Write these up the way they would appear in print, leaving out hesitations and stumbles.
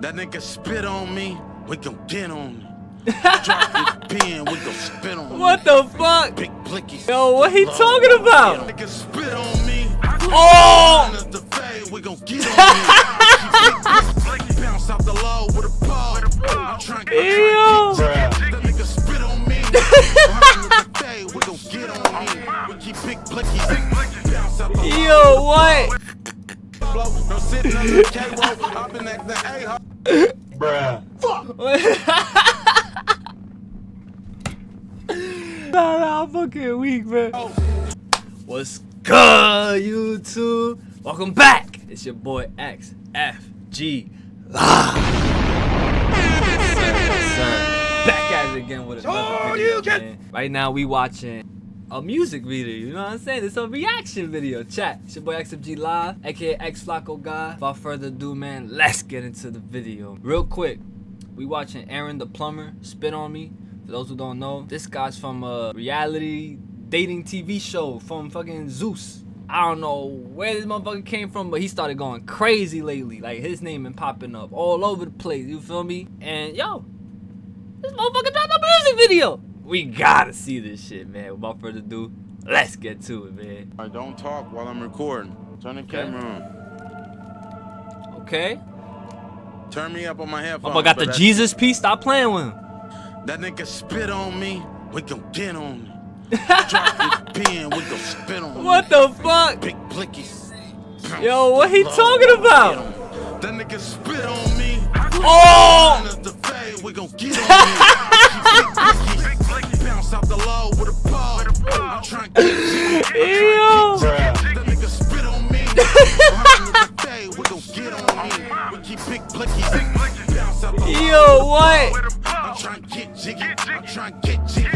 That nigga spit on me, we gon' get on it. Drop this pen, we gon' spit on it. What the fuck? Big blickies. Yo, what he talking about? Nigga spit on me. Oh! The fade, we gon' get on it. Bounce out the low with a ball. I'm trying to Ew. that nigga spit on me. The fade, we gon' get on it. We keep big blickies. Bounce out the low. Yo, what? No sitting on the K-roll. I've been acting a-hole. Bruh. Nah, I'm fucking weak, man. What's good, YouTube? Welcome back. It's your boy XFG Live. Back at it again with another video, man. Right now, we watching a music video, you know what I'm saying? It's a reaction video, chat. It's your boy XFG Live, aka XFLACKOGOD. Without further ado, man, let's get into the video. Real quick, we watching Aaron the Plumber spit on me. For those who don't know, this guy's from a reality dating TV show from fucking Zeus. I don't know where this motherfucker came from, but he started going crazy lately. Like, his name been popping up all over the place, you feel me? And yo, this motherfucker dropped a music video. We gotta see this shit, man. Without further ado, let's get to it, man. I don't talk while I'm recording. Turn the camera on. Okay. Turn me up on my headphones. I got the Jesus piece. Stop playing with him. That nigga spit on me. We gon' get on it. Drop this pen. We gon' spit on it. What the fuck? Big blickies. Yo, what he talking about? That nigga spit on me. Oh! The fade. We gon' get on it. Bounce out the low with a ball. I'm trying to get Ew. that nigga spit on me. The fade. We gon' get on it. We keep big blickies. Bounce out the low. Yo, what? I'm trying to get jiggy. I'm trying to get jiggy.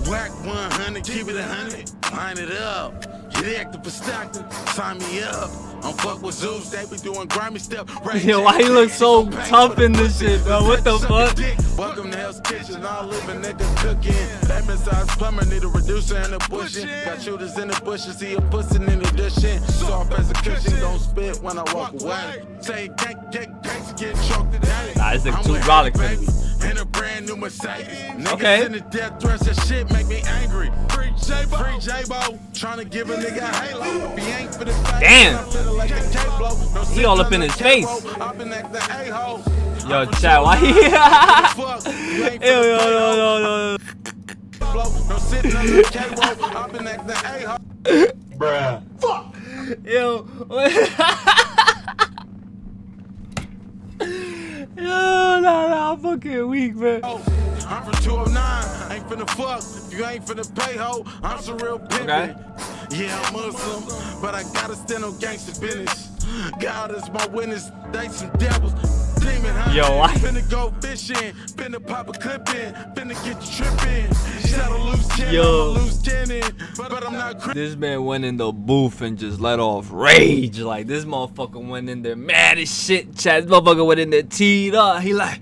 Whack 100, keep it 100. Line it up. Get active for Stockton. Sign me up. I'm fuck with Zeus. They be doing grimy stuff. Yo, why he look so tough in this shit, bro? What the fuck? Welcome to Hell's Kitchen. All living niggas cooking. That mid-size plumber need a reducer and a bushing. Got shooters in the bushes. See a pussy in the dishing. Soft as a cushion. Don't spit when I walk away. Say gang, get choked today. Nah, this nigga too brolic for me. In a brand new Mercedes. Okay. Niggas in the death threats, that shit make me angry. Free J-Bo. Trying to give a nigga a halo. If he ain't for the face, damn. like a K-blow. No He all up in his face. I've been acting a-hole. Yo, chat, why he? Yo. No sitting on the K-roll. I've been acting a-hole. Bruh. Fuck. Yo. Yo, nah, I'm fucking weak, man. I'm from 209, ain't finna fuck. If you ain't finna pay, ho, I'm some real pimpin'. Okay. Yeah, I'm Muslim, but I gotta stand on gangsta business. God is my witness, they some devils. Demon, huh? Yo, why? Finna go fishing, finna pop a clip in, finna get you trippin'. Shot a loose cannon, Yo. loose cannon, but I'm not crazy. This man went in the booth and just let off rage. Like, this motherfucker went in there mad as shit, chat. This motherfucker went in there teed up. He like,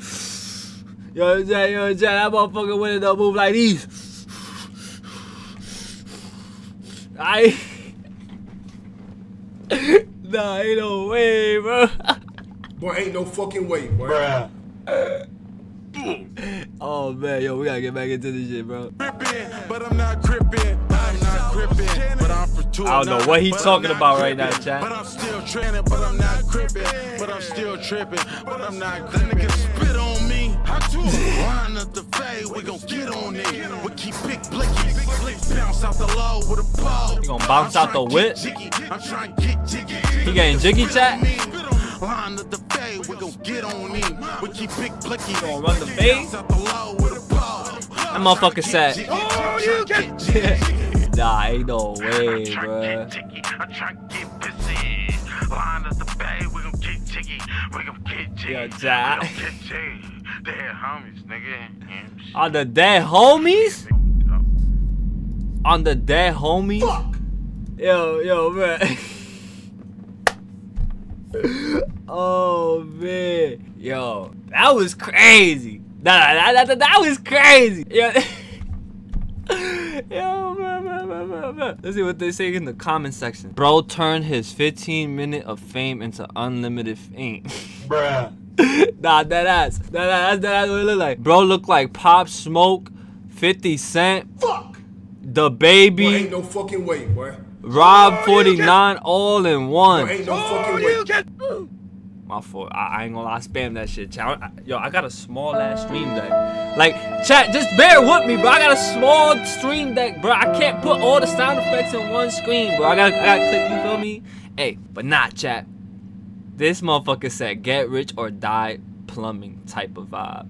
yo, Jack, that motherfucker went in the booth like these. Nah, ain't no way, bro. Boy, ain't no fucking way, boy. Oh man, yo, we gotta get back into this shit, bro. But I'm not crippin', I'm not crippin', but I'm for 209. I don't know what he talking about right now, chat. But I'm still training, but I'm not crippin', but I'm still trippin', but I'm not crippin'. Nigga spit on me. Line up the fade, we gon' get on it. We keep big blickies, bounce out the low with a ball. You gonna bounce out the whip? I'm trying to get jiggy. He getting jiggy, chat? Line up the fade, we gon' get on it. We keep big blickies. Gonna run the fade? Out the low with a ball. That motherfucker said, Oh, you get nah, ain't no way, bruh. I'm trying to get busy. Line up the fade, we gon' get jiggy. We gon' get jiggy. Yo, Jack. We gon' get jiggy. They're homies, nigga. On the dead homies? On the dead homies? Fuck. Yo, man. Oh man, yo, that was crazy. That was crazy. Yo, man. Let's see what they say in the comment section. Bro turned his 15-minute of fame into unlimited fame. Bruh. Nah, that's what it look like. Bro look like Pop Smoke, 50 Cent, Fuck. The Boy, Baby, ain't no fucking way, boy. Rob 49, all in Boy, one. ain't no fucking way. My fault. I ain't gonna lie, I spam that shit, chat. Yo, I got a small ass stream deck. Like, chat, just bear with me, bro. I got a small stream deck, bro. I can't put all the sound effects in one screen, bro. I gotta click, you feel me? Hey, but nah, chat. This motherfucker said get rich or die plumbing type of vibe.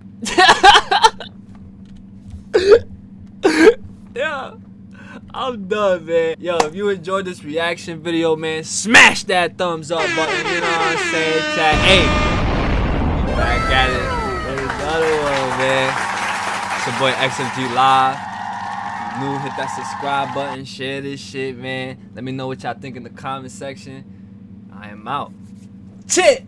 Yeah. I'm done, man. Yo, if you enjoyed this reaction video, man, smash that thumbs up button. You know what I'm saying, chat? Hey, back at it. There's another one, man. It's your boy XFG Live. New, hit that subscribe button, share this shit, man. Let me know what y'all think in the comment section. I am out. Chit!